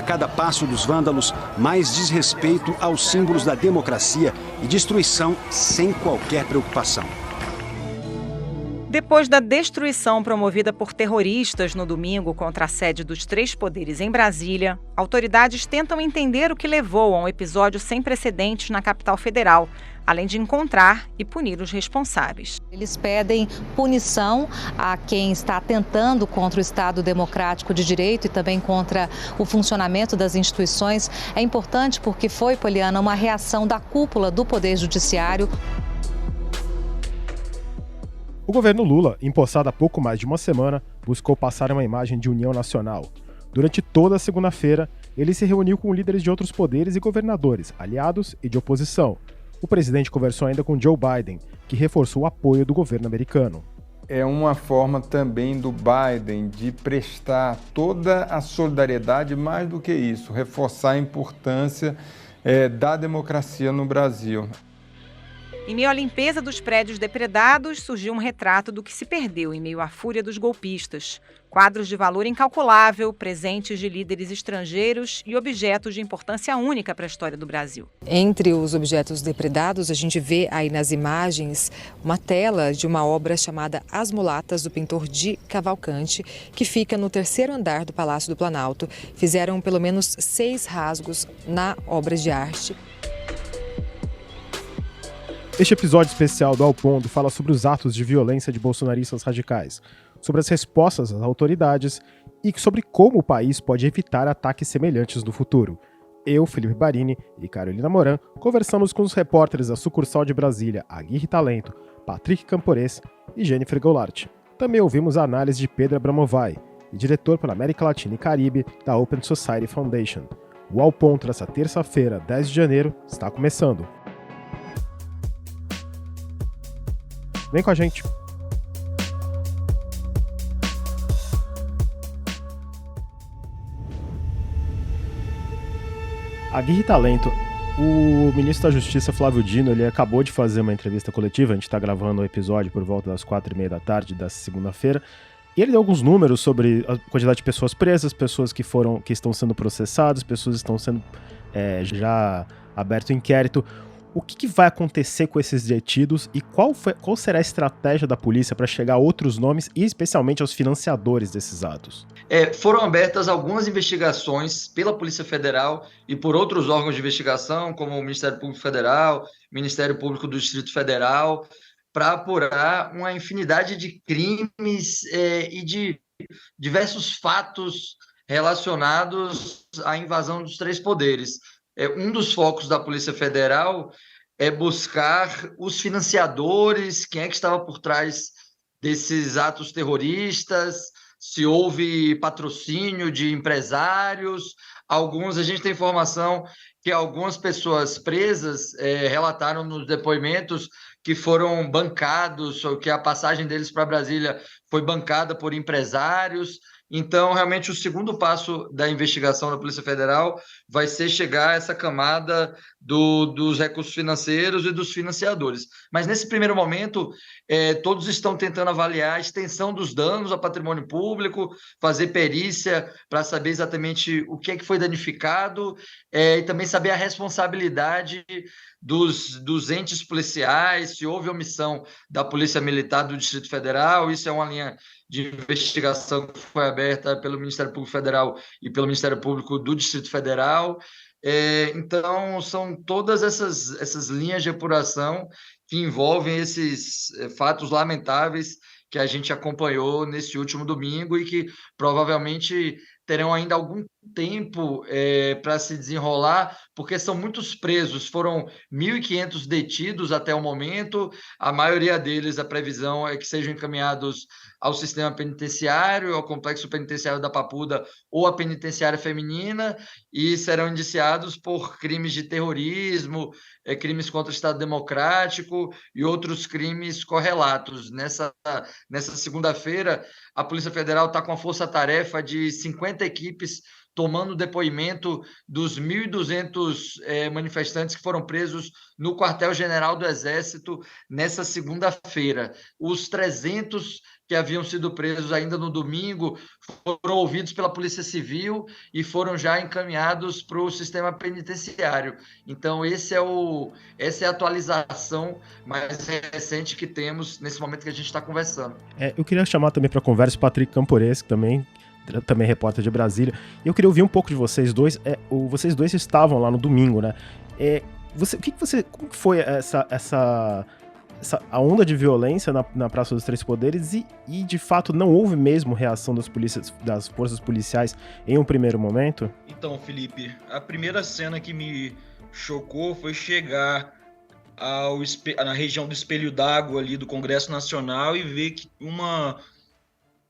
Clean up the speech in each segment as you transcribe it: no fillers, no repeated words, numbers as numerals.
cada passo dos vândalos, mais desrespeito aos símbolos da democracia e destruição sem qualquer preocupação. Depois da destruição promovida por terroristas no domingo contra a sede dos três poderes em Brasília, autoridades tentam entender o que levou a um episódio sem precedentes na capital federal, além de encontrar e punir os responsáveis. Eles pedem punição a quem está atentando contra o Estado Democrático de Direito e também contra o funcionamento das instituições. É importante porque foi, Poliana, uma reação da cúpula do Poder Judiciário. O governo Lula, empossado há pouco mais de uma semana, buscou passar uma imagem de união nacional. Durante toda a segunda-feira, ele se reuniu com líderes de outros poderes e governadores, aliados e de oposição. O presidente conversou ainda com Joe Biden, que reforçou o apoio do governo americano. É uma forma também do Biden de prestar toda a solidariedade, mais do que isso, reforçar a importância da democracia no Brasil. Em meio à limpeza dos prédios depredados, surgiu um retrato do que se perdeu em meio à fúria dos golpistas. Quadros de valor incalculável, presentes de líderes estrangeiros e objetos de importância única para a história do Brasil. Entre os objetos depredados, a gente vê aí nas imagens uma tela de uma obra chamada As Mulatas, do pintor Di Cavalcanti, que fica no terceiro andar do Palácio do Planalto. Fizeram pelo menos 6 rasgos na obra de arte. Este episódio especial do Ao Ponto fala sobre os atos de violência de bolsonaristas radicais, sobre as respostas das autoridades e sobre como o país pode evitar ataques semelhantes no futuro. Eu, Felipe Barini e Carolina Moran conversamos com os repórteres da sucursal de Brasília, Aguirre Talento, Patrick Campores e Jennifer Goulart. Também ouvimos a análise de Pedro Abramovay, diretor pela América Latina e Caribe da Open Society Foundation. O Ao Ponto dessa terça-feira, 10 de janeiro, está começando. Vem com a gente. Aguirre Talento, o ministro da Justiça, Flávio Dino, ele acabou de fazer uma entrevista coletiva, a gente está gravando o episódio por volta das 4h30 da tarde dessa segunda-feira, e ele deu alguns números sobre a quantidade de pessoas presas, pessoas que estão sendo processadas, pessoas que estão sendo já aberto o inquérito. O que vai acontecer com esses detidos e qual será a estratégia da polícia para chegar a outros nomes e especialmente aos financiadores desses atos? Foram abertas algumas investigações pela Polícia Federal e por outros órgãos de investigação, como o Ministério Público Federal, Ministério Público do Distrito Federal, para apurar uma infinidade de crimes e de diversos fatos relacionados à invasão dos três poderes. Um dos focos da Polícia Federal é buscar os financiadores, quem é que estava por trás desses atos terroristas, se houve patrocínio de empresários. A gente tem informação que algumas pessoas presas relataram nos depoimentos que foram bancados, ou que a passagem deles para Brasília foi bancada por empresários. Então, realmente, o segundo passo da investigação da Polícia Federal vai ser chegar a essa camada dos recursos financeiros e dos financiadores. Mas, nesse primeiro momento, todos estão tentando avaliar a extensão dos danos ao patrimônio público, fazer perícia para saber exatamente o que é que foi danificado e também saber a responsabilidade dos entes policiais, se houve omissão da Polícia Militar do Distrito Federal. Isso é uma linha de investigação que foi aberta pelo Ministério Público Federal e pelo Ministério Público do Distrito Federal. Então, são todas essas linhas de apuração que envolvem esses fatos lamentáveis que a gente acompanhou nesse último domingo e que provavelmente terão ainda algum tempo para se desenrolar, porque são muitos presos. Foram 1.500 detidos até o momento, a maioria deles, a previsão é que sejam encaminhados ao sistema penitenciário, ao complexo penitenciário da Papuda ou à penitenciária feminina, e serão indiciados por crimes de terrorismo, crimes contra o Estado Democrático e outros crimes correlatos. Nessa segunda-feira, a Polícia Federal está com a força-tarefa de 50 equipes tomando depoimento dos 1.200 manifestantes que foram presos no quartel-general do Exército nessa segunda-feira. Os 300 que que haviam sido presos ainda no domingo foram ouvidos pela Polícia Civil e foram já encaminhados para o sistema penitenciário. Então, essa é a atualização mais recente que temos nesse momento que a gente está conversando. Eu queria chamar também para a conversa o Patrick Campores, que também repórter de Brasília. E eu queria ouvir um pouco de vocês dois. Vocês dois estavam lá no domingo, né? Como que foi essa a onda de violência na Praça dos Três Poderes e de fato não houve mesmo reação das forças policiais em um primeiro momento? Então, Felipe, a primeira cena que me chocou foi chegar na região do Espelho d'Água ali do Congresso Nacional e ver que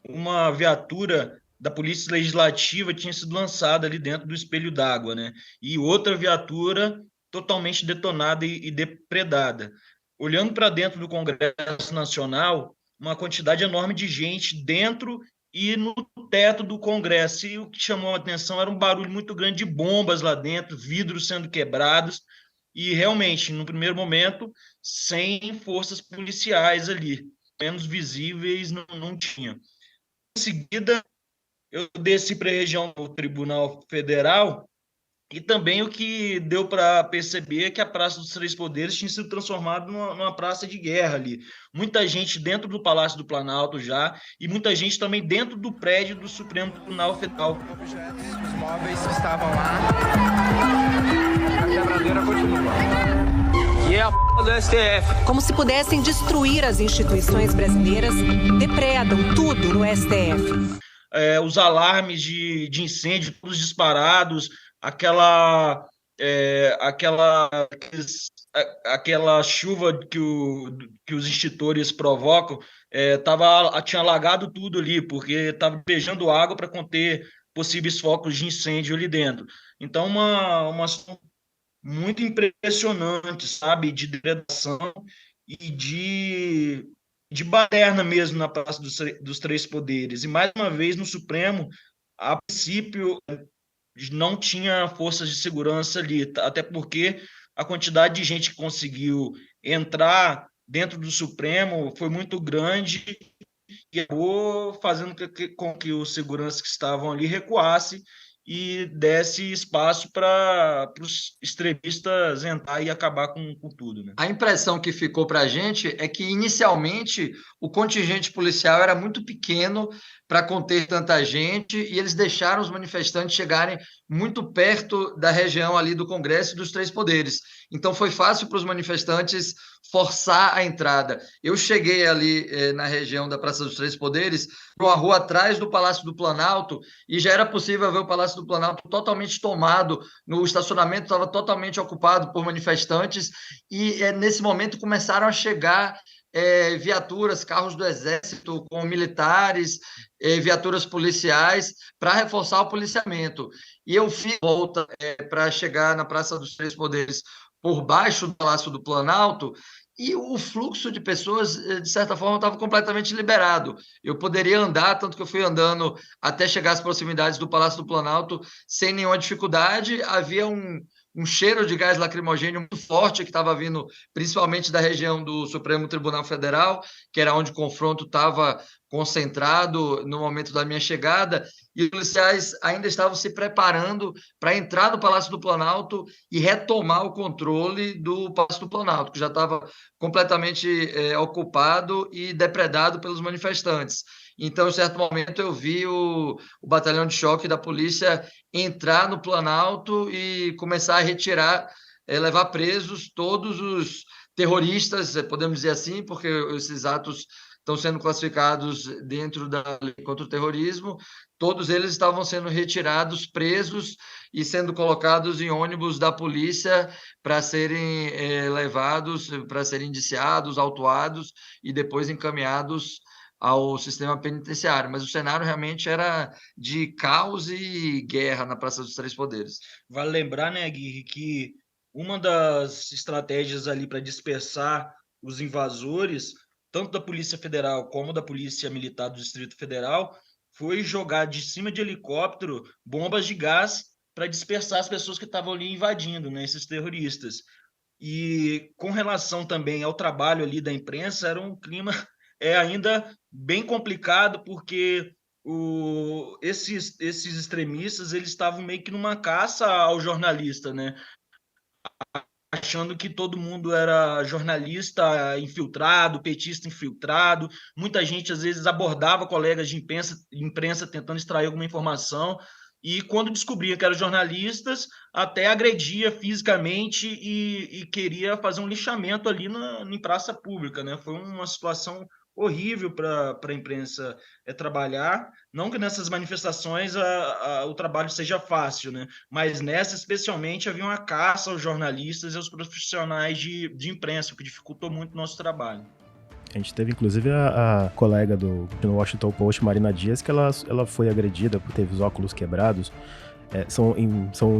uma viatura da Polícia Legislativa tinha sido lançada ali dentro do Espelho d'Água, né? E outra viatura totalmente detonada e depredada. Olhando para dentro do Congresso Nacional, uma quantidade enorme de gente dentro e no teto do Congresso. E o que chamou a atenção era um barulho muito grande de bombas lá dentro, vidros sendo quebrados, e realmente, no primeiro momento, sem forças policiais ali, menos visíveis não tinha. Em seguida, eu desci para a região do Tribunal Federal, e também o que deu para perceber é que a Praça dos Três Poderes tinha sido transformada numa praça de guerra ali. Muita gente dentro do Palácio do Planalto já, e muita gente também dentro do prédio do Supremo Tribunal Federal. Os móveis que estavam lá, a quebradeira continua. E é a do STF. Como se pudessem destruir as instituições brasileiras, depredam tudo no STF. Os alarmes de incêndio, todos disparados, aquela chuva que os extintores provocam, tinha alagado tudo ali, porque estava despejando água para conter possíveis focos de incêndio ali dentro. Então, uma ação muito impressionante, sabe, de degradação e de baderna mesmo na Praça dos Três Poderes. E, mais uma vez, no Supremo, a princípio, não tinha forças de segurança ali, até porque a quantidade de gente que conseguiu entrar dentro do Supremo foi muito grande e acabou fazendo com que os seguranças que estavam ali recuassem e desse espaço para os extremistas entrar e acabar com tudo, né? A impressão que ficou para a gente é que, inicialmente, o contingente policial era muito pequeno para conter tanta gente e eles deixaram os manifestantes chegarem muito perto da região ali do Congresso e dos Três Poderes. Então, foi fácil para os manifestantes forçar a entrada. Eu cheguei ali na região da Praça dos Três Poderes, uma rua atrás do Palácio do Planalto, e já era possível ver o Palácio do Planalto totalmente tomado, no estacionamento estava totalmente ocupado por manifestantes, e nesse momento começaram a chegar viaturas, carros do Exército com militares, viaturas policiais, para reforçar o policiamento. E eu fiz volta para chegar na Praça dos Três Poderes por baixo do Palácio do Planalto, e o fluxo de pessoas, de certa forma, estava completamente liberado. Eu poderia andar, tanto que eu fui andando até chegar às proximidades do Palácio do Planalto sem nenhuma dificuldade. Havia um cheiro de gás lacrimogêneo muito forte que estava vindo principalmente da região do Supremo Tribunal Federal, que era onde o confronto estava concentrado no momento da minha chegada, e os policiais ainda estavam se preparando para entrar no Palácio do Planalto e retomar o controle do Palácio do Planalto, que já estava completamente ocupado e depredado pelos manifestantes. Então, em certo momento, eu vi o batalhão de choque da polícia entrar no Planalto e começar a retirar, levar presos todos os terroristas, podemos dizer assim, porque esses atos estão sendo classificados dentro da lei contra o terrorismo. Todos eles estavam sendo retirados, presos e sendo colocados em ônibus da polícia para serem levados, para serem indiciados, autuados e depois encaminhados ao sistema penitenciário. Mas o cenário realmente era de caos e guerra na Praça dos Três Poderes. Vale lembrar, né, Gui, que uma das estratégias ali para dispersar os invasores, tanto da Polícia Federal como da Polícia Militar do Distrito Federal, foi jogar de cima de helicóptero bombas de gás para dispersar as pessoas que estavam ali invadindo, né, esses terroristas. E com relação também ao trabalho ali da imprensa, era um clima é ainda bem complicado, porque esses extremistas eles estavam meio que numa caça ao jornalista, né? Achando que todo mundo era jornalista infiltrado, petista infiltrado. Muita gente, às vezes, abordava colegas de imprensa tentando extrair alguma informação, e quando descobria que eram jornalistas, até agredia fisicamente e queria fazer um lixamento ali em praça pública, né? Foi uma situação horrível para a imprensa trabalhar. Não que nessas manifestações o trabalho seja fácil, né? Mas nessa, especialmente, havia uma caça aos jornalistas e aos profissionais de imprensa, o que dificultou muito o nosso trabalho. A gente teve, inclusive, a colega do Washington Post, Marina Dias, que ela foi agredida por ter os óculos quebrados. São,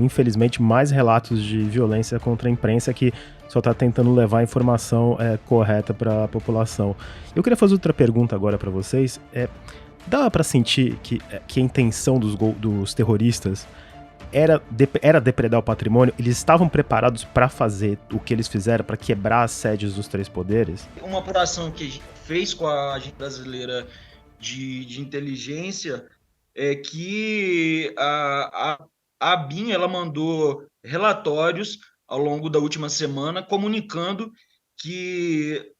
infelizmente, mais relatos de violência contra a imprensa que só está tentando levar a informação correta para a população. Eu queria fazer outra pergunta agora para vocês. Dá para sentir que a intenção dos terroristas era depredar o patrimônio? Eles estavam preparados para fazer o que eles fizeram, para quebrar as sedes dos três poderes? Uma apuração que a gente fez com a Agência Brasileira de Inteligência é que a ABIN ela mandou relatórios ao longo da última semana comunicando que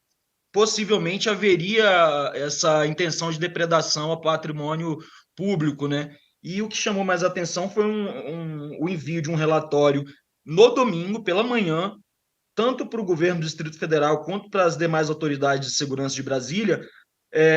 possivelmente haveria essa intenção de depredação ao patrimônio público, né? E o que chamou mais atenção foi o envio de um relatório no domingo, pela manhã, tanto para o governo do Distrito Federal quanto para as demais autoridades de segurança de Brasília,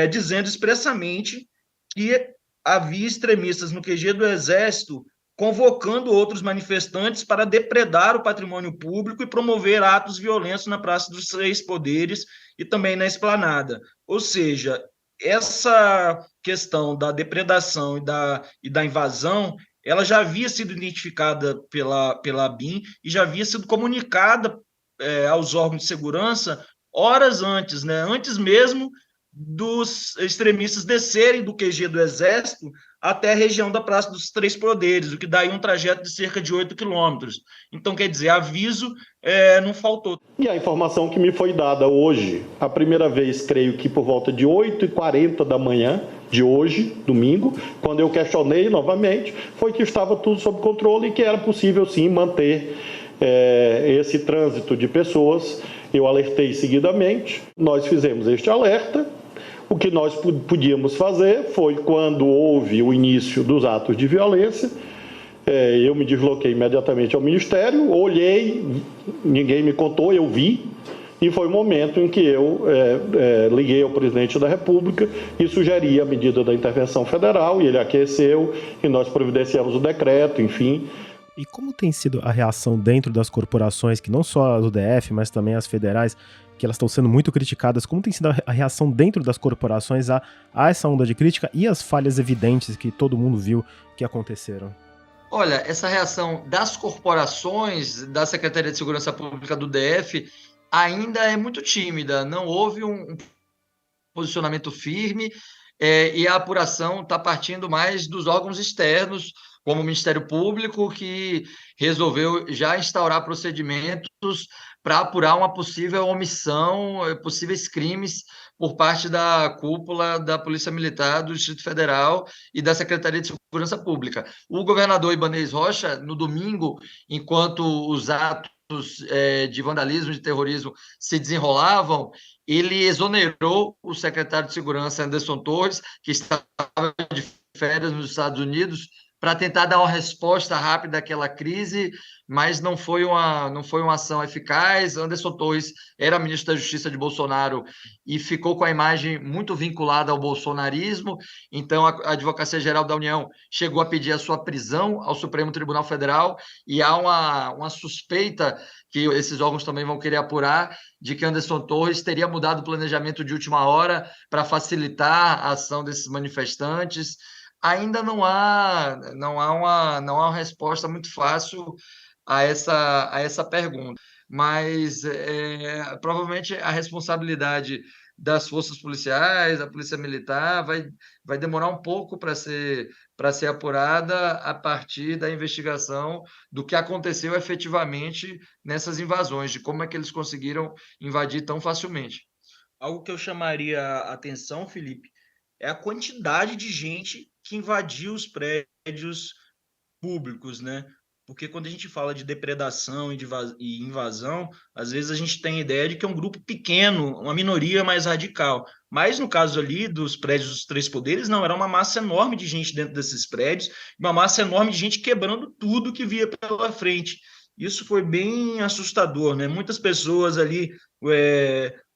dizendo expressamente que havia extremistas no QG do Exército convocando outros manifestantes para depredar o patrimônio público e promover atos violentos na Praça dos Três Poderes e também na Esplanada. Ou seja, essa questão da depredação e da invasão, ela já havia sido identificada pela ABIN e já havia sido comunicada aos órgãos de segurança horas antes, né? Antes mesmo dos extremistas descerem do QG do Exército até a região da Praça dos Três Poderes, o que dá aí um trajeto de cerca de 8 quilômetros. Então, quer dizer, aviso não faltou. E a informação que me foi dada hoje, a primeira vez, creio que por volta de 8h40 da manhã de hoje, domingo, quando eu questionei novamente, foi que estava tudo sob controle e que era possível, sim, manter esse trânsito de pessoas. Eu alertei seguidamente, nós fizemos este alerta. O que nós podíamos fazer foi, quando houve o início dos atos de violência, eu me desloquei imediatamente ao Ministério, olhei, ninguém me contou, eu vi, e foi o momento em que eu liguei ao presidente da República e sugeri a medida da intervenção federal, e ele aqueceu, e nós providenciamos o decreto, enfim. E como tem sido a reação dentro das corporações, que não só a do DF, mas também as federais, que elas estão sendo muito criticadas, como tem sido a reação dentro das corporações a essa onda de crítica e as falhas evidentes que todo mundo viu que aconteceram? Olha, essa reação das corporações, da Secretaria de Segurança Pública do DF, ainda é muito tímida, não houve um posicionamento firme, e a apuração está partindo mais dos órgãos externos, como o Ministério Público, que resolveu já instaurar procedimentos para apurar uma possível omissão, possíveis crimes por parte da cúpula da Polícia Militar do Distrito Federal e da Secretaria de Segurança Pública. O governador Ibanez Rocha, no domingo, enquanto os atos de vandalismo, de terrorismo se desenrolavam, ele exonerou o secretário de Segurança, Anderson Torres, que estava de férias nos Estados Unidos, para tentar dar uma resposta rápida àquela crise, mas não foi uma ação eficaz. Anderson Torres era ministro da Justiça de Bolsonaro e ficou com a imagem muito vinculada ao bolsonarismo, então a Advocacia Geral da União chegou a pedir a sua prisão ao Supremo Tribunal Federal, e há uma suspeita que esses órgãos também vão querer apurar, de que Anderson Torres teria mudado o planejamento de última hora para facilitar a ação desses manifestantes. Ainda não há uma resposta muito fácil a essa pergunta, mas provavelmente a responsabilidade das forças policiais, da Polícia Militar, vai demorar um pouco para ser apurada a partir da investigação do que aconteceu efetivamente nessas invasões, de como é que eles conseguiram invadir tão facilmente. Algo que eu chamaria a atenção, Felipe, é a quantidade de gente que invadiu os prédios públicos, né? Porque quando a gente fala de depredação e invasão, às vezes a gente tem a ideia de que é um grupo pequeno, uma minoria mais radical. Mas no caso ali dos prédios dos três poderes, não, era uma massa enorme de gente dentro desses prédios, uma massa enorme de gente quebrando tudo que via pela frente. Isso foi bem assustador, né? Muitas pessoas ali,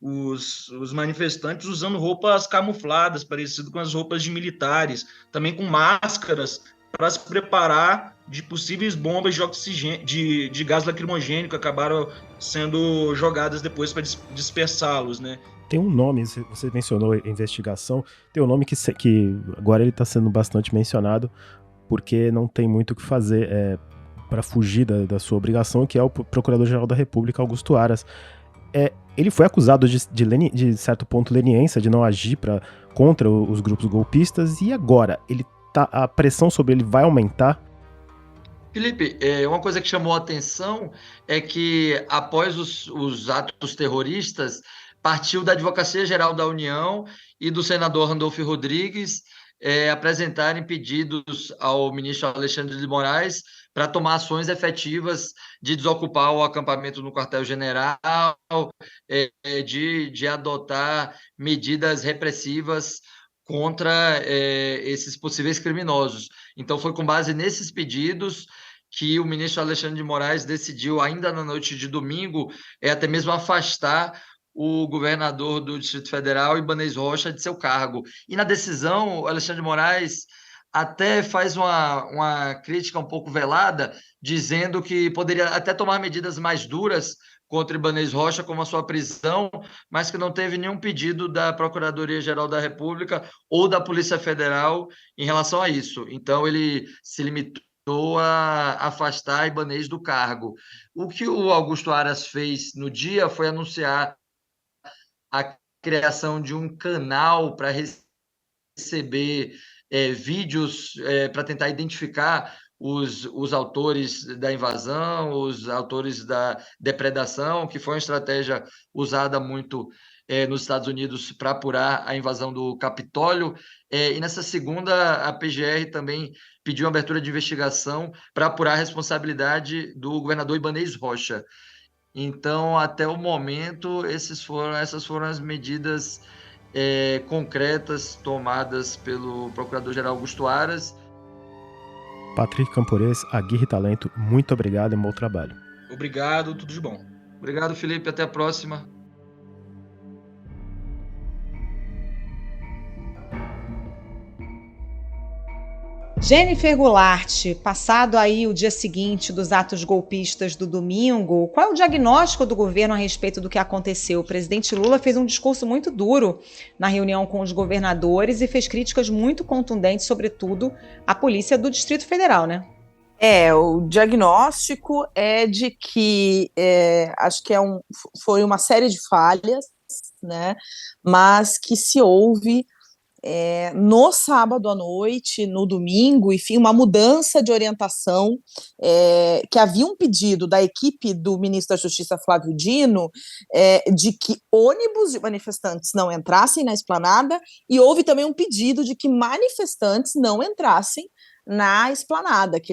os manifestantes usando roupas camufladas, parecido com as roupas de militares, também com máscaras para se preparar de possíveis bombas de oxigênio, de gás lacrimogêneo que acabaram sendo jogadas depois para dispersá-los, né? Tem um nome, você mencionou investigação, tem um nome que agora ele está sendo bastante mencionado porque não tem muito o que fazer para fugir da sua obrigação, que é o Procurador-Geral da República, Augusto Aras. Ele foi acusado de certo ponto leniência, de não agir contra os grupos golpistas, e agora a pressão sobre ele vai aumentar? Felipe, uma coisa que chamou a atenção é que após os atos terroristas, partiu da Advocacia Geral da União e do senador Randolfo Rodrigues apresentarem pedidos ao ministro Alexandre de Moraes para tomar ações efetivas de desocupar o acampamento no quartel-general, de adotar medidas repressivas contra esses possíveis criminosos. Então, foi com base nesses pedidos que o ministro Alexandre de Moraes decidiu, ainda na noite de domingo, até mesmo afastar o governador do Distrito Federal, Ibanez Rocha, de seu cargo. E na decisão, o Alexandre de Moraes até faz uma crítica um pouco velada, dizendo que poderia até tomar medidas mais duras contra Ibanez Rocha, como a sua prisão, mas que não teve nenhum pedido da Procuradoria-Geral da República ou da Polícia Federal em relação a isso. Então, ele se limitou a afastar Ibanez do cargo. O que o Augusto Aras fez no dia foi anunciar a criação de um canal para receber vídeos para tentar identificar os autores da invasão, os autores da depredação, que foi uma estratégia usada muito nos Estados Unidos para apurar a invasão do Capitólio. E nessa segunda, a PGR também pediu uma abertura de investigação para apurar a responsabilidade do governador Ibanez Rocha. Então, até o momento, essas foram as medidas concretas tomadas pelo Procurador-Geral Augusto Aras. Patrick Campores, Aguirre Talento, muito obrigado e bom trabalho. Obrigado, tudo de bom. Obrigado, Felipe, até a próxima. Jennifer Goulart, passado aí o dia seguinte dos atos golpistas do domingo, qual é o diagnóstico do governo a respeito do que aconteceu? O presidente Lula fez um discurso muito duro na reunião com os governadores e fez críticas muito contundentes, sobretudo à polícia do Distrito Federal, né? O diagnóstico é de que acho que foi uma série de falhas, né, mas que se houve no sábado à noite, no domingo, enfim, uma mudança de orientação, que havia um pedido da equipe do ministro da Justiça, Flávio Dino, de que ônibus de manifestantes não entrassem na esplanada, e houve também um pedido de que manifestantes não entrassem na esplanada, que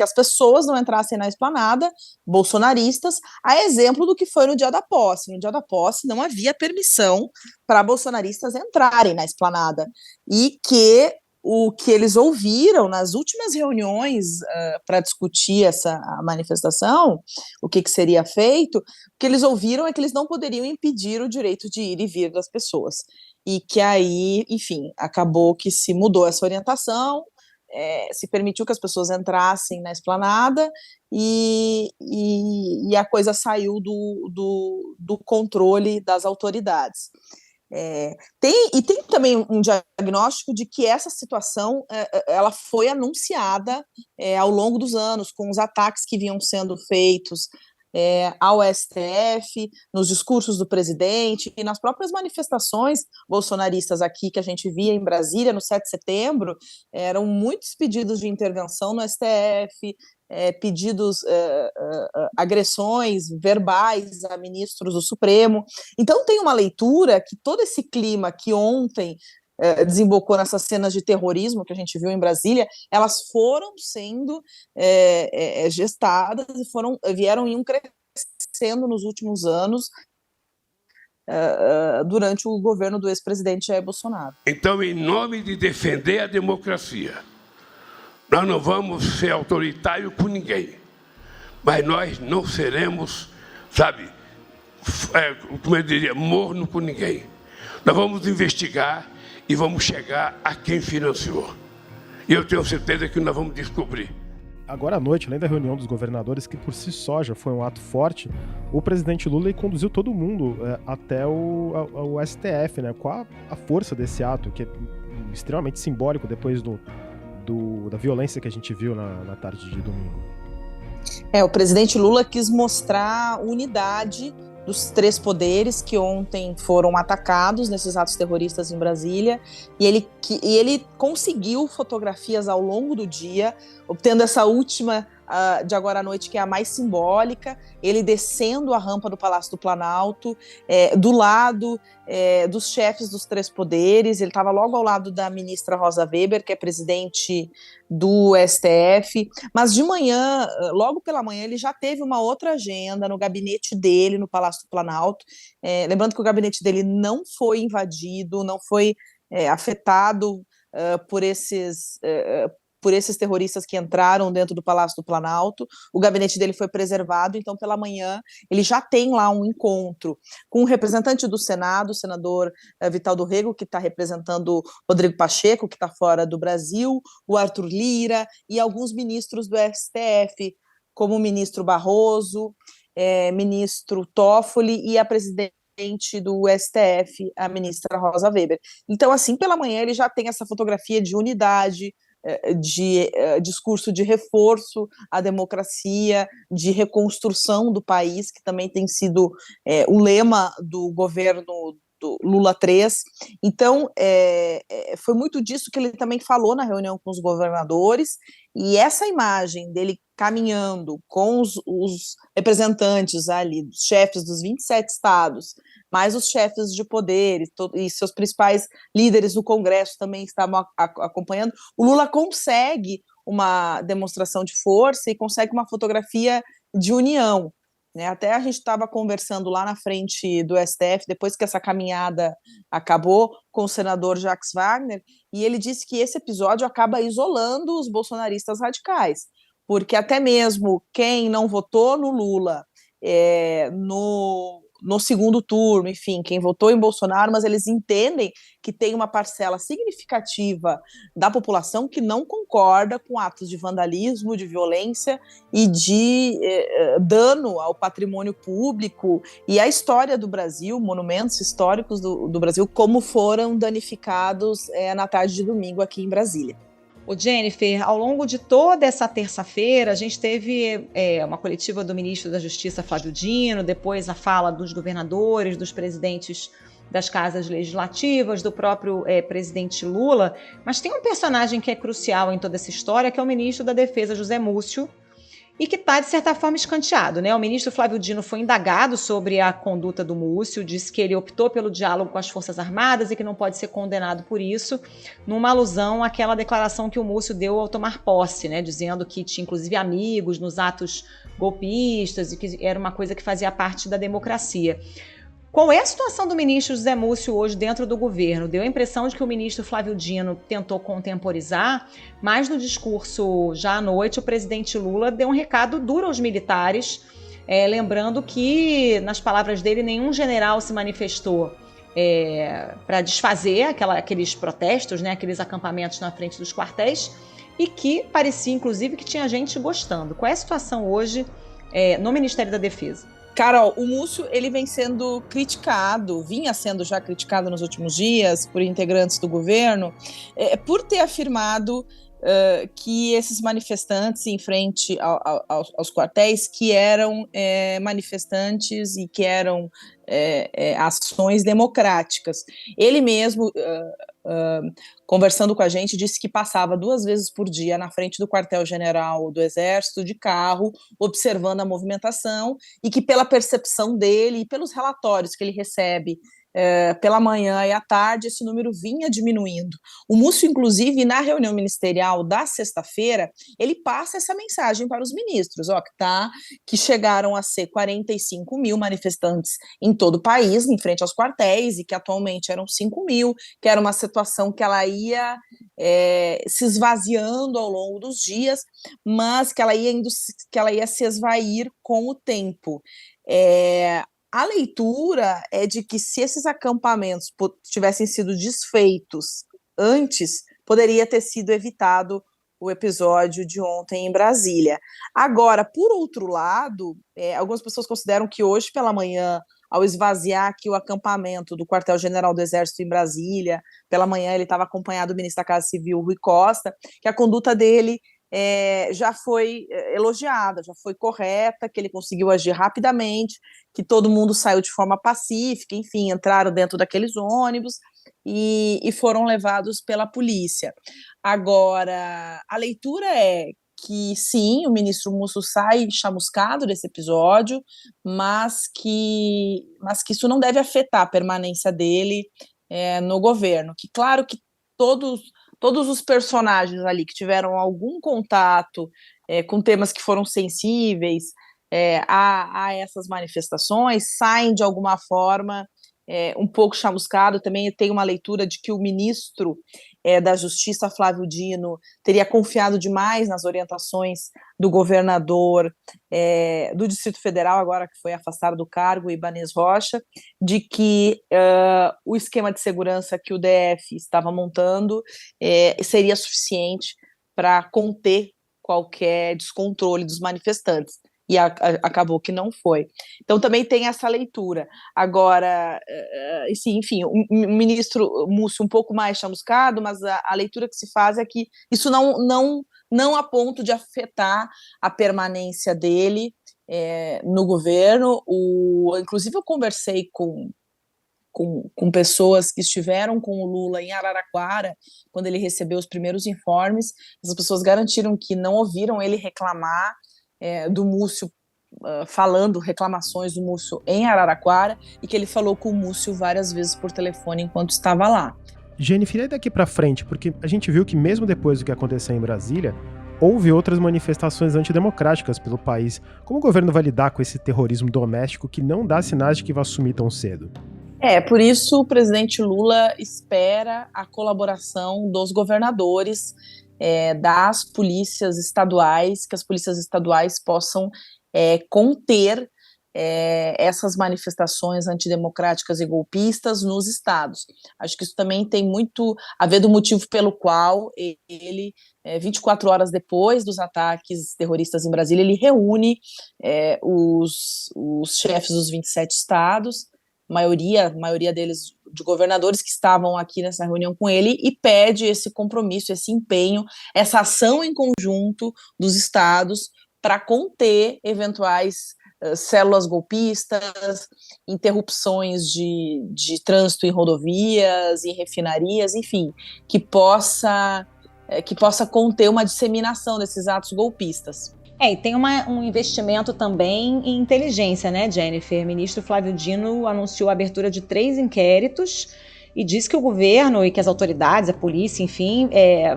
as pessoas não entrassem na esplanada, bolsonaristas, a exemplo do que foi no dia da posse. No dia da posse não havia permissão para bolsonaristas entrarem na esplanada, e que o que eles ouviram nas últimas reuniões para discutir a manifestação, o que seria feito, o que eles ouviram é que eles não poderiam impedir o direito de ir e vir das pessoas, e que aí, enfim, acabou que se mudou essa orientação, se permitiu que as pessoas entrassem na esplanada e a coisa saiu do controle das autoridades. Tem também um diagnóstico de que essa situação ela foi anunciada ao longo dos anos, com os ataques que vinham sendo feitos ao STF, nos discursos do presidente e nas próprias manifestações bolsonaristas aqui que a gente via em Brasília no 7 de setembro, eram muitos pedidos de intervenção no STF, pedidos, agressões verbais a ministros do Supremo. Então tem uma leitura que todo esse clima que ontem desembocou nessas cenas de terrorismo que a gente viu em Brasília, elas foram sendo gestadas e vieram crescendo nos últimos anos durante o governo do ex-presidente Jair Bolsonaro. Então, em nome de defender a democracia, nós não vamos ser autoritários com ninguém, mas nós não seremos, como eu diria, morno com ninguém. Nós vamos investigar e vamos chegar a quem financiou. E eu tenho certeza que nós vamos descobrir. Agora à noite, além da reunião dos governadores, que por si só já foi um ato forte, o presidente Lula conduziu todo mundo até o STF, né? Qual a força desse ato, que é extremamente simbólico depois da violência que a gente viu na tarde de domingo? O presidente Lula quis mostrar unidade dos três poderes que ontem foram atacados nesses atos terroristas em Brasília, e ele conseguiu fotografias ao longo do dia, obtendo essa última de agora à noite, que é a mais simbólica, ele descendo a rampa do Palácio do Planalto, do lado dos chefes dos três poderes. Ele estava logo ao lado da ministra Rosa Weber, que é presidente do STF, mas de manhã, logo pela manhã, ele já teve uma outra agenda no gabinete dele, no Palácio do Planalto, lembrando que o gabinete dele não foi invadido, não foi afetado por esses terroristas que entraram dentro do Palácio do Planalto. O gabinete dele foi preservado, então pela manhã ele já tem lá um encontro com o representante do Senado, o senador Vital do Rego, que está representando Rodrigo Pacheco, que está fora do Brasil, o Arthur Lira e alguns ministros do STF, como o ministro Barroso, ministro Toffoli e a presidente do STF, a ministra Rosa Weber. Então, assim, pela manhã ele já tem essa fotografia de unidade, de discurso de reforço à democracia, de reconstrução do país, que também tem sido o lema do governo do Lula 3. Então, foi muito disso que ele também falou na reunião com os governadores, e essa imagem dele caminhando com os representantes ali, os chefes dos 27 estados, mais os chefes de poder e seus principais líderes do Congresso também estavam acompanhando, o Lula consegue uma demonstração de força e consegue uma fotografia de união, né? Até a gente estava conversando lá na frente do STF, depois que essa caminhada acabou, com o senador Jacques Wagner, e ele disse que esse episódio acaba isolando os bolsonaristas radicais, porque até mesmo quem não votou no Lula no segundo turno, enfim, quem votou em Bolsonaro, mas eles entendem que tem uma parcela significativa da população que não concorda com atos de vandalismo, de violência e de dano ao patrimônio público e à história do Brasil, monumentos históricos do Brasil, como foram danificados na tarde de domingo aqui em Brasília. O Jennifer, ao longo de toda essa terça-feira, a gente teve uma coletiva do ministro da Justiça, Flávio Dino, depois a fala dos governadores, dos presidentes das casas legislativas, do próprio presidente Lula, mas tem um personagem que é crucial em toda essa história, que é o ministro da Defesa, José Múcio, e que está, de certa forma, escanteado, né? O ministro Flávio Dino foi indagado sobre a conduta do Múcio, disse que ele optou pelo diálogo com as Forças Armadas e que não pode ser condenado por isso, numa alusão àquela declaração que o Múcio deu ao tomar posse, né? Dizendo que tinha, inclusive, amigos nos atos golpistas e que era uma coisa que fazia parte da democracia. Qual é a situação do ministro José Múcio hoje dentro do governo? Deu a impressão de que o ministro Flávio Dino tentou contemporizar, mas no discurso já à noite o presidente Lula deu um recado duro aos militares, lembrando que, nas palavras dele, nenhum general se manifestou para desfazer aqueles protestos, né, aqueles acampamentos na frente dos quartéis, e que parecia, inclusive, que tinha gente gostando. Qual é a situação hoje no Ministério da Defesa? Carol, o Múcio, ele vinha sendo já criticado nos últimos dias por integrantes do governo, por ter afirmado que esses manifestantes em frente aos quartéis, que eram manifestantes e que eram ações democráticas. Ele mesmo, conversando com a gente, disse que passava 2 vezes por dia na frente do quartel-general do Exército de carro, observando a movimentação, e que pela percepção dele e pelos relatórios que ele recebe pela manhã e à tarde, esse número vinha diminuindo. O Múcio, inclusive, na reunião ministerial da sexta-feira, ele passa essa mensagem para os ministros, que chegaram a ser 45 mil manifestantes em todo o país, em frente aos quartéis, e que atualmente eram 5 mil, que era uma situação que ela ia se esvaziando ao longo dos dias, mas que ela ia se esvair com o tempo. A leitura é de que, se esses acampamentos tivessem sido desfeitos antes, poderia ter sido evitado o episódio de ontem em Brasília. Agora, por outro lado, algumas pessoas consideram que hoje pela manhã, ao esvaziar aqui o acampamento do quartel-general do Exército em Brasília, pela manhã ele estava acompanhado do ministro da Casa Civil, Rui Costa, que a conduta dele já foi elogiada, já foi correta, que ele conseguiu agir rapidamente, que todo mundo saiu de forma pacífica, enfim, entraram dentro daqueles ônibus e foram levados pela polícia. Agora, a leitura é que, sim, o ministro Múcio sai chamuscado desse episódio, mas que isso não deve afetar a permanência dele no governo. Que, claro que todos os personagens ali que tiveram algum contato com temas que foram sensíveis a essas manifestações saem de alguma forma um pouco chamuscado. Também tem uma leitura de que o ministro da Justiça, Flávio Dino, teria confiado demais nas orientações do governador do Distrito Federal, agora que foi afastado do cargo, Ibanez Rocha, de que o esquema de segurança que o DF estava montando seria suficiente para conter qualquer descontrole dos manifestantes. E acabou que não foi. Então também tem essa leitura. Agora, enfim, o ministro Múcio um pouco mais chamuscado, mas a leitura que se faz é que isso não a ponto de afetar a permanência dele no governo. Inclusive eu conversei com pessoas que estiveram com o Lula em Araraquara, quando ele recebeu os primeiros informes. As pessoas garantiram que não ouviram ele reclamar do Múcio, falando reclamações do Múcio em Araraquara, e que ele falou com o Múcio várias vezes por telefone enquanto estava lá. Jennifer, e daqui para frente, porque a gente viu que mesmo depois do que aconteceu em Brasília, houve outras manifestações antidemocráticas pelo país. Como o governo vai lidar com esse terrorismo doméstico que não dá sinais de que vai sumir tão cedo? Por isso o presidente Lula espera a colaboração dos governadores, das polícias estaduais, que as polícias estaduais possam conter essas manifestações antidemocráticas e golpistas nos estados. Acho que isso também tem muito a ver do motivo pelo qual ele, 24 horas depois dos ataques terroristas em Brasília, ele reúne os chefes dos 27 estados, maioria deles de governadores que estavam aqui nessa reunião com ele, e pede esse compromisso, esse empenho, essa ação em conjunto dos estados para conter eventuais células golpistas, interrupções de trânsito em rodovias, em refinarias, enfim, que possa conter uma disseminação desses atos golpistas. E tem um investimento também em inteligência, né, Jennifer? O ministro Flávio Dino anunciou a abertura de 3 inquéritos e disse que o governo e que as autoridades, a polícia, enfim,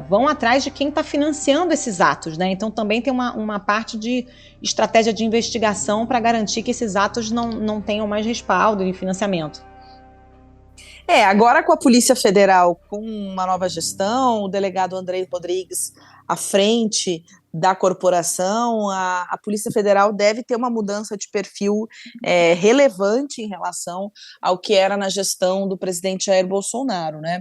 vão atrás de quem está financiando esses atos, né? Então também tem uma parte de estratégia de investigação para garantir que esses atos não tenham mais respaldo e financiamento. Agora com a Polícia Federal, com uma nova gestão, o delegado Andrei Rodrigues à frente da corporação, a Polícia Federal deve ter uma mudança de perfil relevante em relação ao que era na gestão do presidente Jair Bolsonaro, né?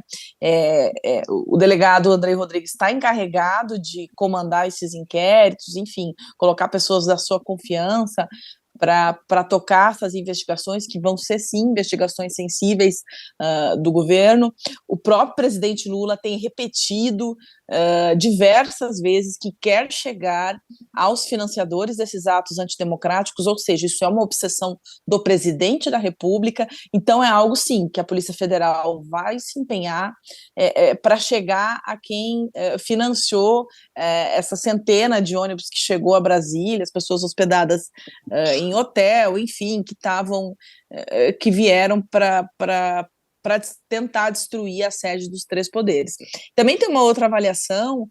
O delegado Andrei Rodrigues está encarregado de comandar esses inquéritos, enfim, colocar pessoas da sua confiança para tocar essas investigações, que vão ser, sim, investigações sensíveis do governo. O próprio presidente Lula tem repetido diversas vezes que quer chegar aos financiadores desses atos antidemocráticos, ou seja, isso é uma obsessão do presidente da República, então é algo, sim, que a Polícia Federal vai se empenhar para chegar a quem financiou essa centena de ônibus que chegou a Brasília, as pessoas hospedadas em hotel, enfim, que vieram para tentar destruir a sede dos três poderes. Também tem uma outra avaliação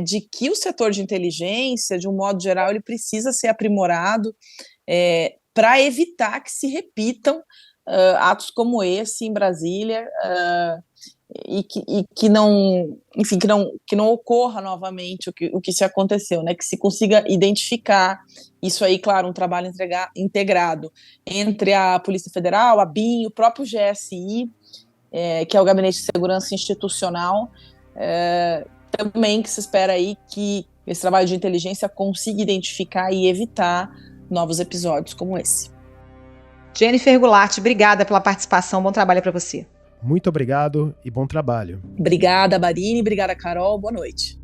de que o setor de inteligência, de um modo geral, ele precisa ser aprimorado para evitar que se repitam atos como esse em Brasília e que não, enfim, que não ocorra novamente o que se aconteceu, né? Que se consiga identificar isso aí, claro, um trabalho integrado entre a Polícia Federal, a BIM, o próprio GSI, que é o Gabinete de Segurança Institucional, também que se espera aí que esse trabalho de inteligência consiga identificar e evitar novos episódios como esse. Jennifer Goulart, obrigada pela participação, bom trabalho para você. Muito obrigado e bom trabalho. Obrigada, Barini, obrigada, Carol, boa noite.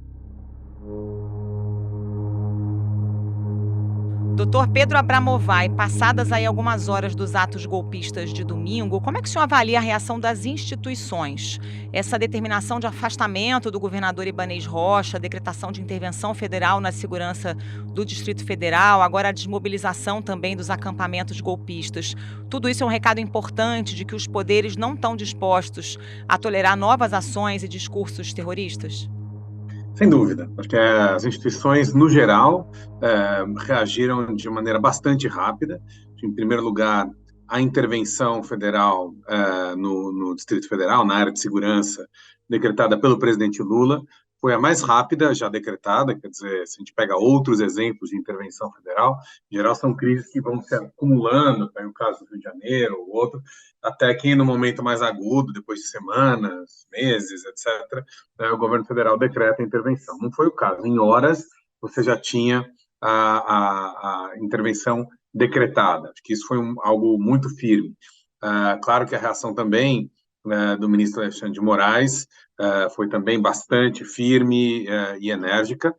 Doutor Pedro Abramovay, passadas aí algumas horas dos atos golpistas de domingo, como é que o senhor avalia a reação das instituições? Essa determinação de afastamento do governador Ibanez Rocha, a decretação de intervenção federal na segurança do Distrito Federal, agora a desmobilização também dos acampamentos golpistas. Tudo isso é um recado importante de que os poderes não estão dispostos a tolerar novas ações e discursos terroristas? Sem dúvida. Acho que as instituições, no geral, reagiram de maneira bastante rápida. Em primeiro lugar, a intervenção federal no Distrito Federal, na área de segurança, decretada pelo presidente Lula, foi a mais rápida já decretada. Quer dizer, se a gente pega outros exemplos de intervenção federal, em geral são crises que vão se acumulando, tem o caso do Rio de Janeiro ou outro, até que no momento mais agudo, depois de semanas, meses, etc., o governo federal decreta a intervenção. Não foi o caso. Em horas, você já tinha a intervenção decretada. Acho que isso foi algo muito firme. Claro que a reação também do ministro Alexandre de Moraes foi também bastante firme e enérgica.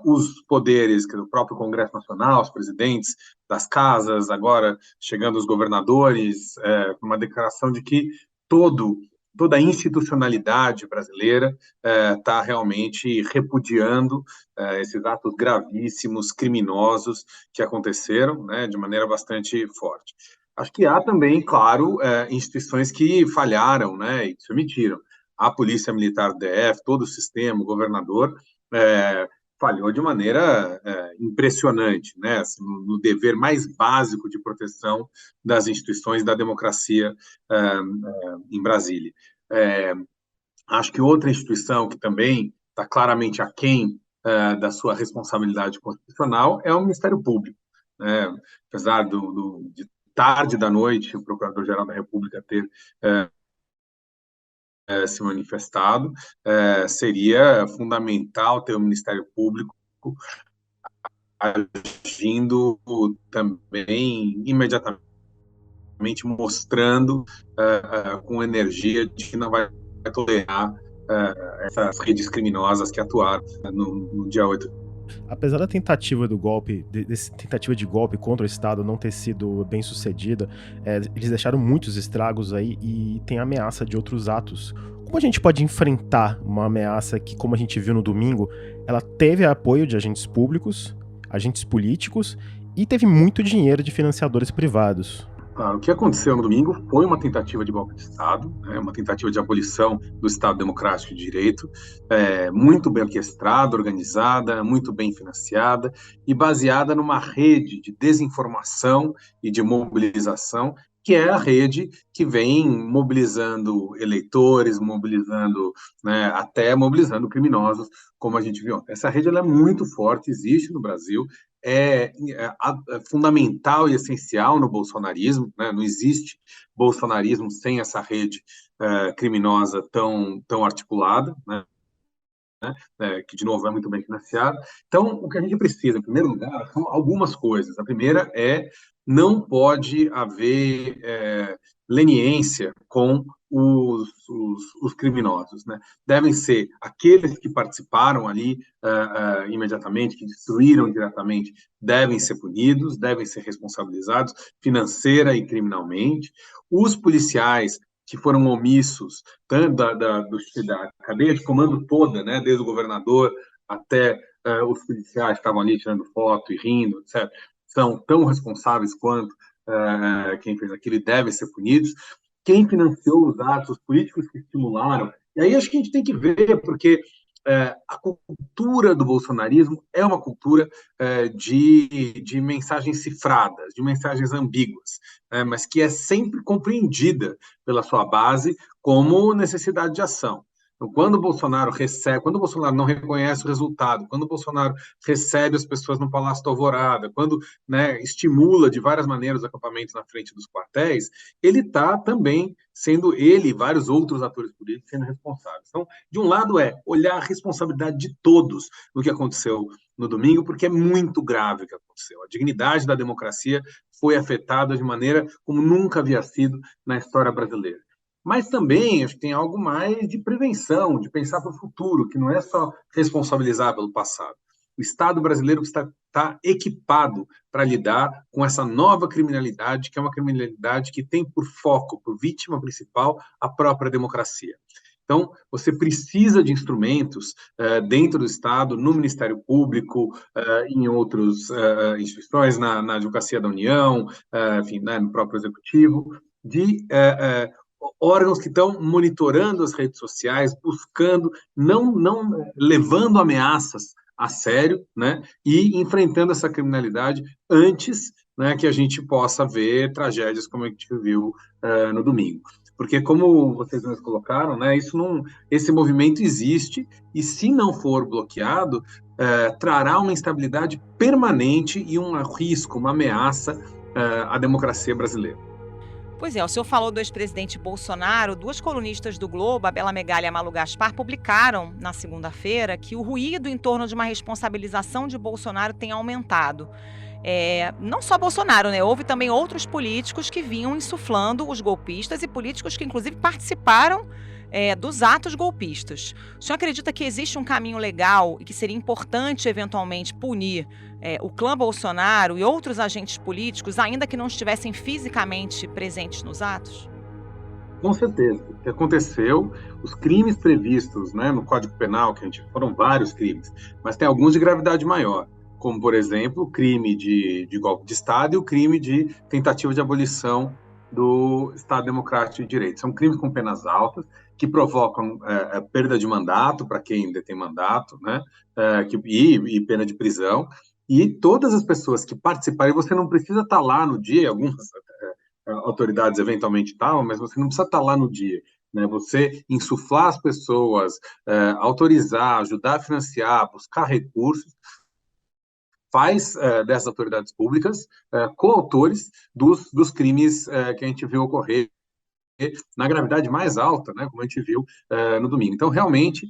Os poderes do próprio Congresso Nacional, os presidentes das casas, agora chegando os governadores, uma declaração de que toda a institucionalidade brasileira está realmente repudiando esses atos gravíssimos, criminosos que aconteceram, né, de maneira bastante forte. Acho que há também, claro, instituições que falharam, né, e que se omitiram. A Polícia Militar do DF, todo o sistema, o governador, falhou de maneira impressionante, né, assim, no dever mais básico de proteção das instituições da democracia em Brasília. Acho que outra instituição que também está claramente aquém da sua responsabilidade constitucional é o Ministério Público. Apesar de tarde da noite o Procurador-Geral da República ter se manifestado, seria fundamental ter o Ministério Público agindo também imediatamente, mostrando com energia de que não vai tolerar essas redes criminosas que atuaram no dia 8. Apesar da tentativa do golpe, tentativa de golpe contra o Estado não ter sido bem sucedida, eles deixaram muitos estragos aí e tem ameaça de outros atos. Como a gente pode enfrentar uma ameaça que, como a gente viu no domingo, ela teve apoio de agentes públicos, agentes políticos e teve muito dinheiro de financiadores privados? Claro, o que aconteceu no domingo foi uma tentativa de golpe de Estado, uma tentativa de abolição do Estado Democrático de Direito, muito bem orquestrada, organizada, muito bem financiada e baseada numa rede de desinformação e de mobilização, que é a rede que vem mobilizando eleitores, mobilizando, até mobilizando criminosos, como a gente viu. Essa rede ela é muito forte, existe no Brasil, é fundamental e essencial no bolsonarismo, né? Não existe bolsonarismo sem essa rede criminosa tão articulada, né? que, de novo, é muito bem financiado. Então, o que a gente precisa, em primeiro lugar, são algumas coisas. A primeira é não pode haver leniência com os criminosos, né? Devem ser aqueles que participaram ali imediatamente, que destruíram diretamente, devem ser punidos, devem ser responsabilizados financeira e criminalmente. Os policiais que foram omissos, tanto da cadeia de comando toda, né, desde o governador até os policiais que estavam ali tirando foto e rindo, etc., são tão responsáveis quanto quem fez aquilo e devem ser punidos. Quem financiou os atos, os políticos que estimularam. E aí acho que a gente tem que ver, porque a cultura do bolsonarismo é uma cultura de mensagens cifradas, de mensagens ambíguas, mas que é sempre compreendida pela sua base como necessidade de ação. Então, quando o Bolsonaro não reconhece o resultado, quando o Bolsonaro recebe as pessoas no Palácio da Alvorada, quando estimula de várias maneiras os acampamentos na frente dos quartéis, ele está também sendo ele e vários outros atores políticos sendo responsáveis. Então, de um lado olhar a responsabilidade de todos no que aconteceu no domingo, porque é muito grave o que aconteceu. A dignidade da democracia foi afetada de maneira como nunca havia sido na história brasileira. Mas também acho que tem algo mais de prevenção, de pensar para o futuro, que não é só responsabilizar pelo passado. O Estado brasileiro está equipado para lidar com essa nova criminalidade, que é uma criminalidade que tem por foco, por vítima principal, a própria democracia. Então, você precisa de instrumentos dentro do Estado, no Ministério Público, em outras instituições, na Advocacia da União, enfim, no próprio Executivo, de órgãos que estão monitorando as redes sociais, buscando, não levando ameaças a sério, né, e enfrentando essa criminalidade antes, né, que a gente possa ver tragédias como a gente viu no domingo. Porque, como vocês nos colocaram, né, esse movimento existe e, se não for bloqueado, trará uma instabilidade permanente e um risco, uma ameaça à democracia brasileira. Pois é, o senhor falou do ex-presidente Bolsonaro. Duas colunistas do Globo, a Bela Megali e a Malu Gaspar, publicaram na segunda-feira que o ruído em torno de uma responsabilização de Bolsonaro tem aumentado. Não só Bolsonaro, né? Houve também outros políticos que vinham insuflando os golpistas e políticos que, inclusive, participaram dos atos golpistas. O senhor acredita que existe um caminho legal e que seria importante, eventualmente, punir o clã Bolsonaro e outros agentes políticos, ainda que não estivessem fisicamente presentes nos atos? Com certeza. O que aconteceu, os crimes previstos, né, no Código Penal, foram vários crimes, mas tem alguns de gravidade maior, como, por exemplo, o crime de golpe de Estado e o crime de tentativa de abolição do Estado Democrático de Direito. São crimes com penas altas, que provocam perda de mandato para quem detém mandato, né, e pena de prisão. E todas as pessoas que participarem, você não precisa estar lá no dia, algumas autoridades eventualmente estavam, mas você não precisa estar lá no dia, né? Você insuflar as pessoas, autorizar, ajudar a financiar, buscar recursos, faz dessas autoridades públicas coautores dos crimes que a gente viu ocorrer na gravidade mais alta, né, como a gente viu no domingo. Então, realmente,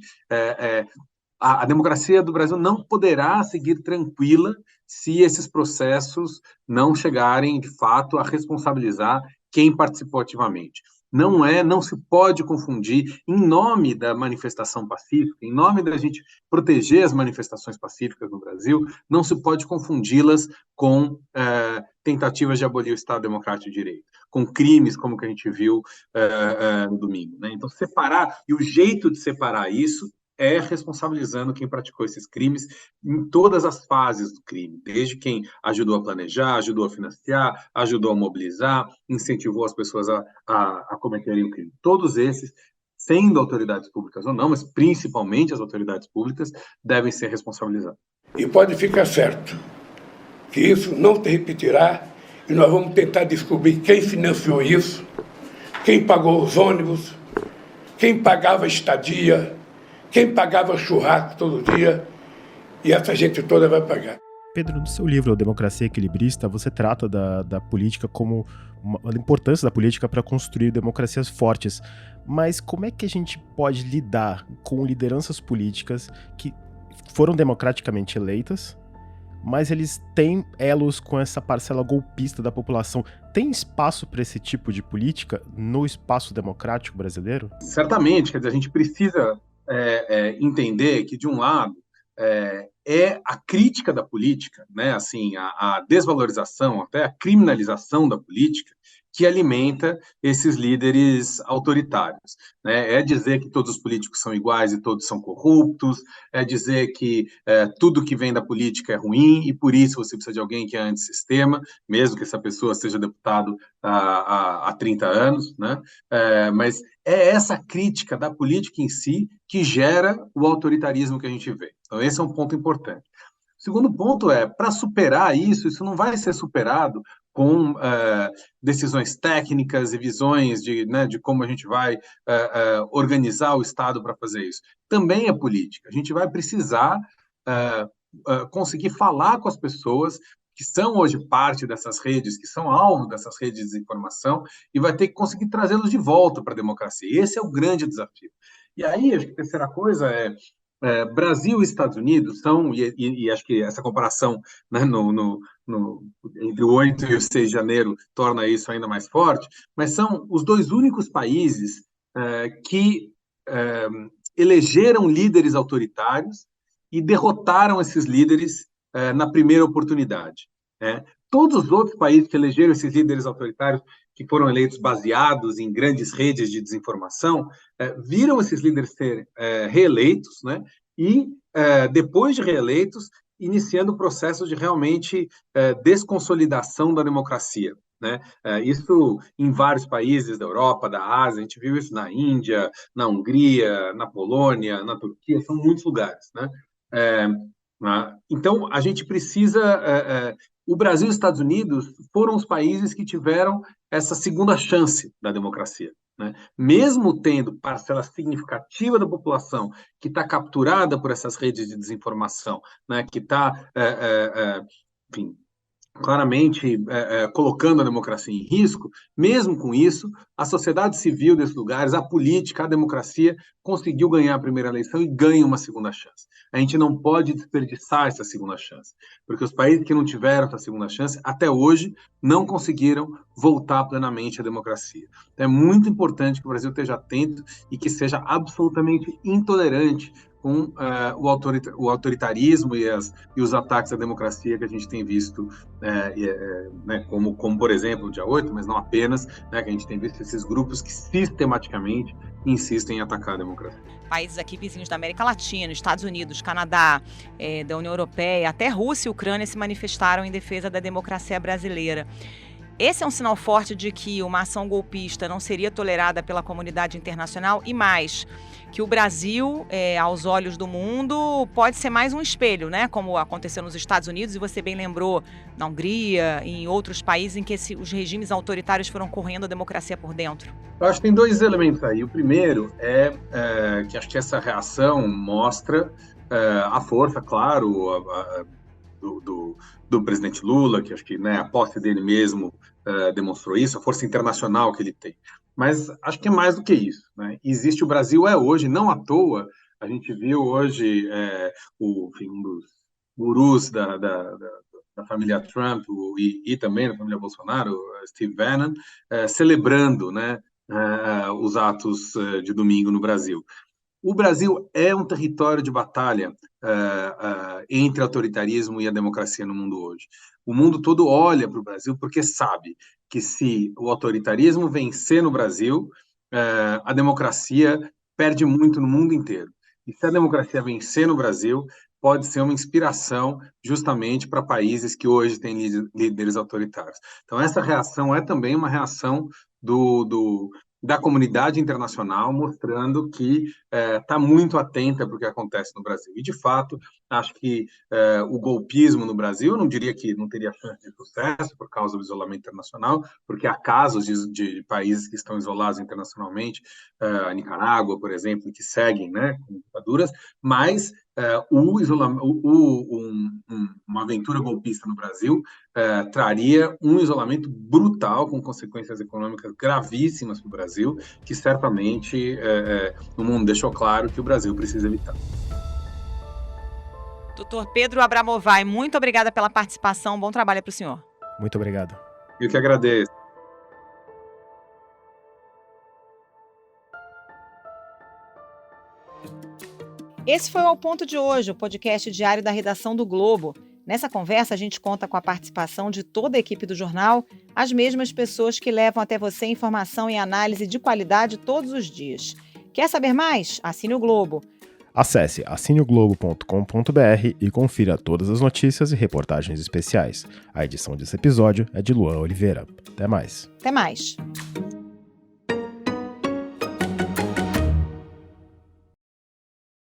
a democracia do Brasil não poderá seguir tranquila se esses processos não chegarem, de fato, a responsabilizar quem participou ativamente. Não se pode confundir, em nome da manifestação pacífica, em nome da gente proteger as manifestações pacíficas no Brasil, não se pode confundi-las com tentativas de abolir o Estado Democrático de Direito, com crimes como que a gente viu no domingo, né? Então, separar, e o jeito de separar isso é responsabilizando quem praticou esses crimes em todas as fases do crime, desde quem ajudou a planejar, ajudou a financiar, ajudou a mobilizar, incentivou as pessoas a cometerem o crime. Todos esses, sendo autoridades públicas ou não, mas principalmente as autoridades públicas, devem ser responsabilizadas. E pode ficar certo que isso não se repetirá e nós vamos tentar descobrir quem financiou isso, quem pagou os ônibus, quem pagava a estadia, quem pagava churrasco todo dia, e essa gente toda vai pagar. Pedro, no seu livro Democracia Equilibrista, você trata da política como a importância da política para construir democracias fortes. Mas como é que a gente pode lidar com lideranças políticas que foram democraticamente eleitas, mas eles têm elos com essa parcela golpista da população? Tem espaço para esse tipo de política no espaço democrático brasileiro? Certamente, quer dizer, a gente precisa entender que, de um lado, é a crítica da política, né? Assim, a desvalorização, até a criminalização da política, que alimenta esses líderes autoritários, né? É dizer que todos os políticos são iguais e todos são corruptos, é dizer que tudo que vem da política é ruim e por isso você precisa de alguém que é antissistema, mesmo que essa pessoa seja deputado há 30 anos, né? Mas é essa crítica da política em si que gera o autoritarismo que a gente vê. Então, esse é um ponto importante. O segundo ponto para superar isso não vai ser superado com decisões técnicas e visões de como a gente vai organizar o Estado para fazer isso. Também é política. A gente vai precisar conseguir falar com as pessoas que são hoje parte dessas redes, que são alvo dessas redes de desinformação, e vai ter que conseguir trazê-los de volta para a democracia. Esse é o grande desafio. E aí, acho que a terceira coisa Brasil e Estados Unidos são, e acho que essa comparação, né, entre o 8 e o 6 de janeiro torna isso ainda mais forte, mas são os dois únicos países que elegeram líderes autoritários e derrotaram esses líderes na primeira oportunidade. Todos os outros países que elegeram esses líderes autoritários, que foram eleitos baseados em grandes redes de desinformação, viram esses líderes serem reeleitos, né? E, depois de reeleitos, iniciando o processo de realmente desconsolidação da democracia, né? Isso em vários países da Europa, da Ásia, a gente viu isso na Índia, na Hungria, na Polônia, na Turquia, são muitos lugares, né? Então, a gente precisa... O Brasil e os Estados Unidos foram os países que tiveram essa segunda chance da democracia, né? Mesmo tendo parcela significativa da população que está capturada por essas redes de desinformação, né? Que está, enfim, claramente colocando a democracia em risco, mesmo com isso, a sociedade civil desses lugares, a política, a democracia, conseguiu ganhar a primeira eleição e ganha uma segunda chance. A gente não pode desperdiçar essa segunda chance, porque os países que não tiveram essa segunda chance, até hoje, não conseguiram voltar plenamente à democracia. Então, é muito importante que o Brasil esteja atento e que seja absolutamente intolerante com o autoritarismo e os ataques à democracia que a gente tem visto, né, como, por exemplo, o dia 8, mas não apenas, né, que a gente tem visto esses grupos que sistematicamente insistem em atacar a democracia. Países aqui vizinhos da América Latina, Estados Unidos, Canadá, da União Europeia, até Rússia e Ucrânia se manifestaram em defesa da democracia brasileira. Esse é um sinal forte de que uma ação golpista não seria tolerada pela comunidade internacional e mais, que o Brasil, aos olhos do mundo, pode ser mais um espelho, né? Como aconteceu nos Estados Unidos, e você bem lembrou, na Hungria e em outros países em que os regimes autoritários foram correndo a democracia por dentro. Eu acho que tem dois elementos aí. O primeiro que acho que essa reação mostra a força, claro, do presidente Lula, que acho que, né, a posse dele mesmo demonstrou isso, a força internacional que ele tem. Mas acho que é mais do que isso, né? Existe o Brasil hoje, não à toa, a gente viu hoje um dos gurus da família Trump e também da família Bolsonaro, Steve Bannon, celebrando, né, os atos de domingo no Brasil. O Brasil é um território de batalha entre autoritarismo e a democracia no mundo hoje. O mundo todo olha para o Brasil porque sabe que se o autoritarismo vencer no Brasil, a democracia perde muito no mundo inteiro. E se a democracia vencer no Brasil, pode ser uma inspiração justamente para países que hoje têm líderes autoritários. Então, essa reação é também uma reação da comunidade internacional, mostrando que está muito atenta para o que acontece no Brasil. E, de fato, acho que o golpismo no Brasil, eu não diria que não teria chance de sucesso por causa do isolamento internacional, porque há casos de países que estão isolados internacionalmente, a Nicarágua, por exemplo, que seguem, né, com ditaduras, mas uma aventura golpista no Brasil traria um isolamento brutal, com consequências econômicas gravíssimas para o Brasil, que certamente o mundo deixou claro que o Brasil precisa evitar. Doutor Pedro Abramovay, muito obrigada pela participação. Bom trabalho para o senhor. Muito obrigado. Eu que agradeço. Esse foi o Ao Ponto de hoje, o podcast diário da redação do Globo. Nessa conversa, a gente conta com a participação de toda a equipe do jornal, as mesmas pessoas que levam até você informação e análise de qualidade todos os dias. Quer saber mais? Assine o Globo. Acesse assineoglobo.com.br e confira todas as notícias e reportagens especiais. A edição desse episódio é de Luan Oliveira. Até mais. Até mais.